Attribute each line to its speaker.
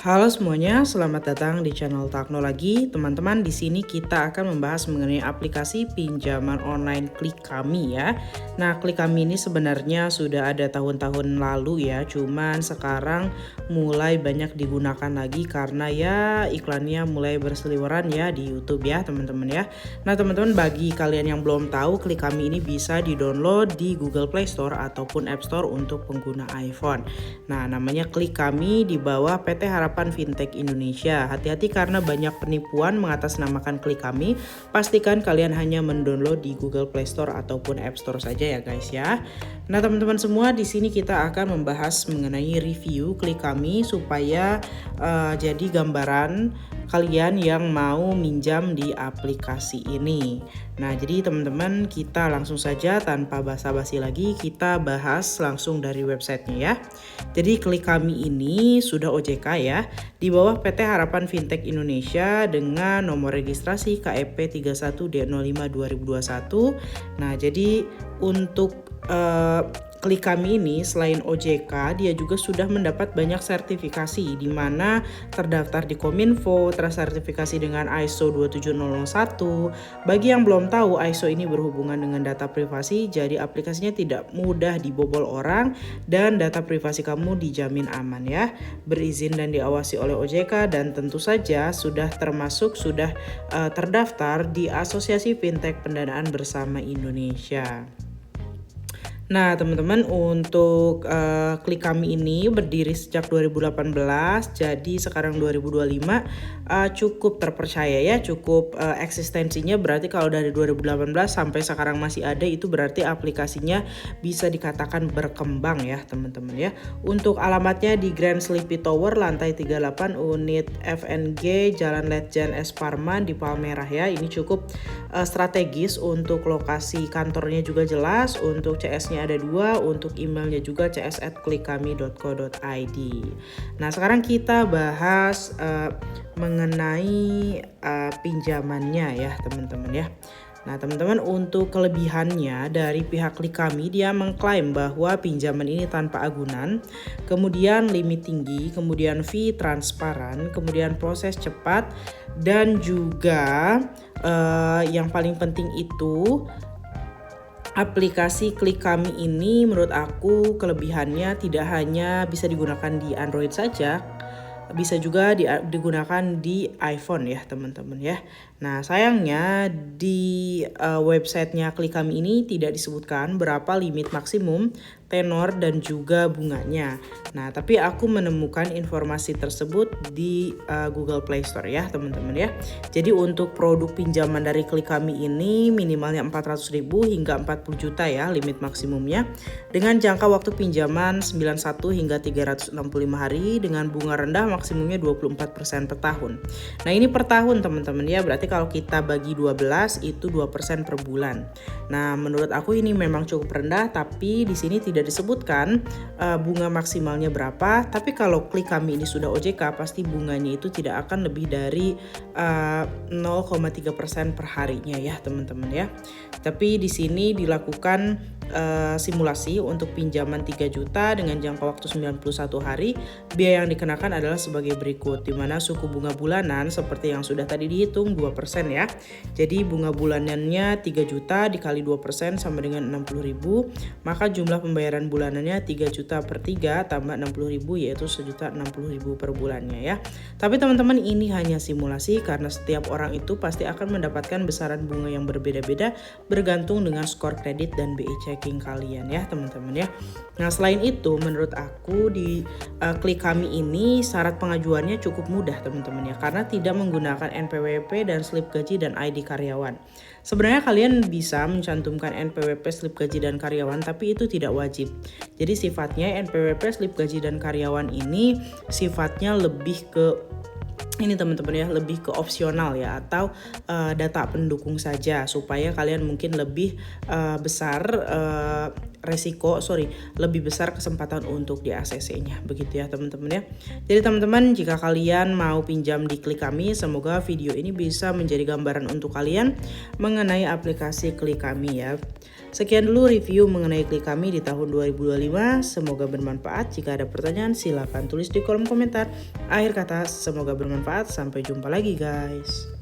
Speaker 1: Halo semuanya, selamat datang di channel Teknologi. Teman-teman, di sini kita akan membahas mengenai aplikasi pinjaman online Klik Kami ya. Nah, Klik Kami ini sebenarnya sudah ada tahun-tahun lalu ya, cuman sekarang mulai banyak digunakan lagi karena ya iklannya mulai berseliweran ya di YouTube ya, teman-teman ya. Nah, teman-teman, bagi kalian yang belum tahu, Klik Kami ini bisa di-download di Google Play Store ataupun App Store untuk pengguna iPhone. Nah, namanya Klik Kami di bawah PT Harapan Fintech Indonesia. Hati-hati karena banyak penipuan mengatasnamakan Klik Kami. Pastikan kalian hanya mendownload di Google Play Store ataupun App Store saja ya guys ya. Nah, teman-teman semua, di sini kita akan membahas mengenai review Klik Kami supaya jadi gambaran kalian yang mau minjam di aplikasi ini. Nah, jadi teman-teman, kita langsung saja tanpa basa-basi lagi, kita bahas langsung dari websitenya ya. Jadi Klik Kami ini sudah OJK ya, di bawah PT Harapan Fintech Indonesia dengan nomor registrasi KEP 31D05 2021. Nah, jadi untuk Klik Kami ini selain OJK, dia juga sudah mendapat banyak sertifikasi di mana terdaftar di Kominfo, tersertifikasi dengan ISO 27001. Bagi yang belum tahu, ISO ini berhubungan dengan data privasi, jadi aplikasinya tidak mudah dibobol orang dan data privasi kamu dijamin aman ya. Berizin dan diawasi oleh OJK dan tentu saja sudah terdaftar di Asosiasi Fintech Pendanaan Bersama Indonesia. Nah, teman-teman, untuk Klik Kami ini berdiri sejak 2018, jadi sekarang 2025 cukup terpercaya ya, cukup eksistensinya berarti kalau dari 2018 sampai sekarang masih ada, itu berarti aplikasinya bisa dikatakan berkembang ya, teman-teman ya. Untuk alamatnya di Grand Sleepy Tower, lantai 38, unit FNG, Jalan Letjen S. Parman di Palmerah ya. Ini cukup strategis, untuk lokasi kantornya juga jelas, untuk CS-nya ada 2, untuk emailnya juga cs@klikkami.co.id. Nah, sekarang kita bahas mengenai pinjamannya ya, teman-teman ya. Nah, teman-teman, untuk kelebihannya dari pihak Klik Kami, dia mengklaim bahwa pinjaman ini tanpa agunan, kemudian limit tinggi, kemudian fee transparan, kemudian proses cepat, dan juga yang paling penting itu aplikasi Klik Kami ini menurut aku kelebihannya tidak hanya bisa digunakan di Android saja, bisa juga digunakan di iPhone ya, teman-teman ya. Nah, sayangnya di websitenya Klik Kami ini tidak disebutkan berapa limit maksimum, tenor, dan juga bunganya. Nah, tapi aku menemukan informasi tersebut di Google Play Store ya, teman-teman ya. Jadi untuk produk pinjaman dari Klik Kami ini minimalnya 400.000 hingga 40 juta ya limit maksimumnya, dengan jangka waktu pinjaman 91 hingga 365 hari dengan bunga rendah maksimumnya 24% per tahun. Nah, ini per tahun teman-teman ya, berarti kalau kita bagi 12 itu 2% per bulan. Nah, menurut aku ini memang cukup rendah, tapi di sini tidak disebutkan bunga maksimalnya berapa. Tapi kalau Klik Kami ini sudah OJK, pasti bunganya itu tidak akan lebih dari 0,3% per harinya ya, teman-teman ya. Tapi di sini dilakukan simulasi untuk pinjaman 3 juta dengan jangka waktu 91 hari. Biaya yang dikenakan adalah sebagai berikut, di mana suku bunga bulanan seperti yang sudah tadi dihitung 2% ya. Jadi bunga bulanannya 3 juta dikali 2% sama dengan 60.000, maka jumlah pembayaran bulanannya 3 juta per 3 tambah 60.000 yaitu 1.060.000 per bulannya ya. Tapi teman-teman, ini hanya simulasi karena setiap orang itu pasti akan mendapatkan besaran bunga yang berbeda-beda bergantung dengan skor kredit dan BI checking kalian ya, teman-teman ya. Nah, selain itu menurut aku di Klik Kami ini syarat pengajuannya cukup mudah teman-teman ya, karena tidak menggunakan NPWP dan slip gaji dan ID karyawan. Sebenarnya kalian bisa mencantumkan NPWP, slip gaji dan karyawan, tapi itu tidak wajib. Jadi sifatnya NPWP, slip gaji dan karyawan ini sifatnya lebih ke ini teman-teman ya, lebih ke opsional ya, atau data pendukung saja supaya kalian mungkin lebih besar lebih besar kesempatan untuk di ACC-nya, begitu ya teman-teman ya. Jadi teman-teman, jika kalian mau pinjam di Klik Kami, semoga video ini bisa menjadi gambaran untuk kalian mengenai aplikasi Klik Kami ya. Sekian dulu review mengenai Klik Kami di tahun 2025. Semoga bermanfaat. Jika ada pertanyaan silahkan tulis di kolom komentar. Akhir kata, semoga bermanfaat. Sampai jumpa lagi guys.